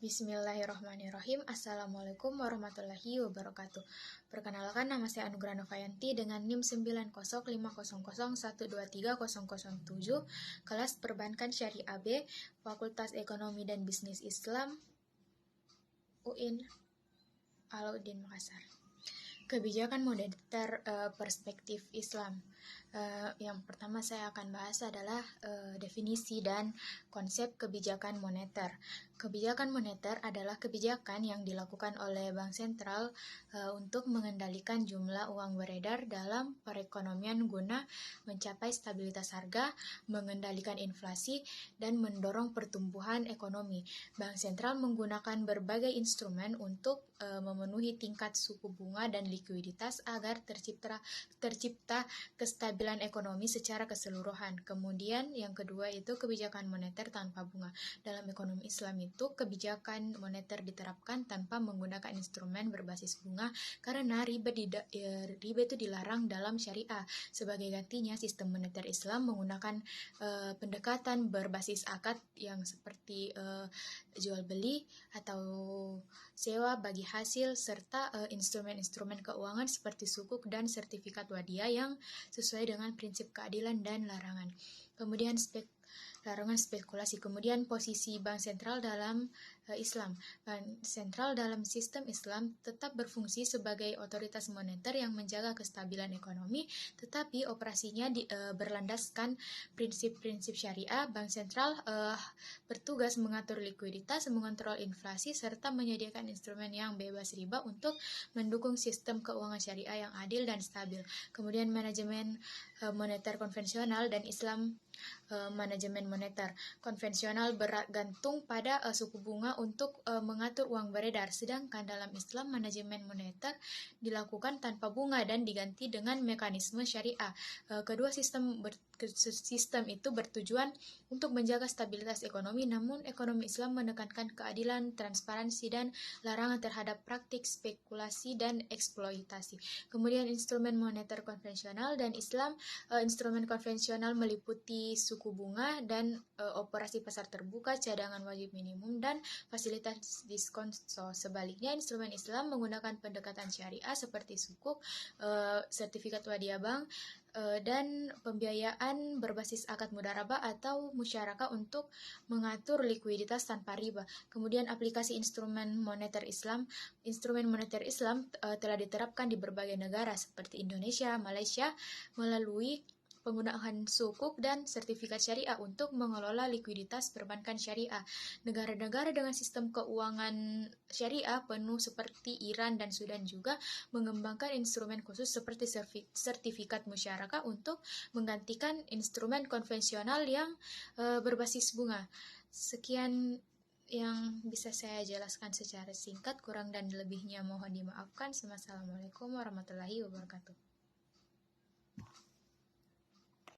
Bismillahirrahmanirrahim. Assalamualaikum warahmatullahi wabarakatuh. Perkenalkan, nama saya Anugrah Novayanti dengan NIM 90500123007, kelas Perbankan Syariah B, Fakultas Ekonomi dan Bisnis Islam, UIN Alauddin Makassar. Kebijakan moneter perspektif Islam. Yang pertama saya akan bahas adalah definisi dan konsep kebijakan moneter. Kebijakan moneter adalah kebijakan yang dilakukan oleh Bank Sentral untuk mengendalikan jumlah uang beredar dalam perekonomian guna mencapai stabilitas harga, mengendalikan inflasi, dan mendorong pertumbuhan ekonomi. Bank Sentral menggunakan berbagai instrumen untuk memenuhi tingkat suku bunga dan likuiditas agar tercipta kestabilan ekonomi secara keseluruhan. Kemudian yang kedua itu kebijakan moneter tanpa bunga. Dalam ekonomi Islam itu kebijakan moneter diterapkan tanpa menggunakan instrumen berbasis bunga karena riba itu dilarang dalam syariah. Sebagai gantinya, sistem moneter Islam menggunakan pendekatan berbasis akad yang seperti jual beli atau sewa bagi hasil serta instrumen-instrumen keuangan seperti sukuk dan sertifikat wadiah yang sesuai dengan prinsip keadilan dan larangan. Kemudian larangan spekulasi. Kemudian posisi Bank Sentral dalam Islam. Bank Sentral dalam sistem Islam tetap berfungsi sebagai otoritas moneter yang menjaga kestabilan ekonomi, tetapi operasinya berlandaskan prinsip-prinsip syariah. Bank Sentral bertugas mengatur likuiditas, mengontrol inflasi, serta menyediakan instrumen yang bebas riba untuk mendukung sistem keuangan syariah yang adil dan stabil. Kemudian manajemen moneter konvensional dan Islam. Manajemen moneter konvensional bergantung pada suku bunga untuk mengatur uang beredar, sedangkan dalam Islam manajemen moneter dilakukan tanpa bunga dan diganti dengan mekanisme syariah. Kedua sistem itu bertujuan untuk menjaga stabilitas ekonomi, namun ekonomi Islam menekankan keadilan, transparansi, dan larangan terhadap praktik spekulasi dan eksploitasi. Kemudian instrumen moneter konvensional dan Islam. Instrumen konvensional meliputi suku bunga dan operasi pasar terbuka, cadangan wajib minimum, dan fasilitas diskon. Sebaliknya, instrumen Islam menggunakan pendekatan syariah seperti sukuk, sertifikat wadiah bank, dan pembiayaan berbasis akad mudharabah atau musyarakah untuk mengatur likuiditas tanpa riba. Kemudian aplikasi instrumen moneter Islam. Instrumen moneter Islam telah diterapkan di berbagai negara seperti Indonesia, Malaysia melalui penggunaan sukuk dan sertifikat syariah untuk mengelola likuiditas perbankan syariah. Negara-negara dengan sistem keuangan syariah penuh seperti Iran dan Sudan juga mengembangkan instrumen khusus seperti sertifikat musyarakah untuk menggantikan instrumen konvensional yang berbasis bunga. Sekian yang bisa saya jelaskan secara singkat, kurang dan lebihnya mohon dimaafkan. Wassalamualaikum warahmatullahi wabarakatuh.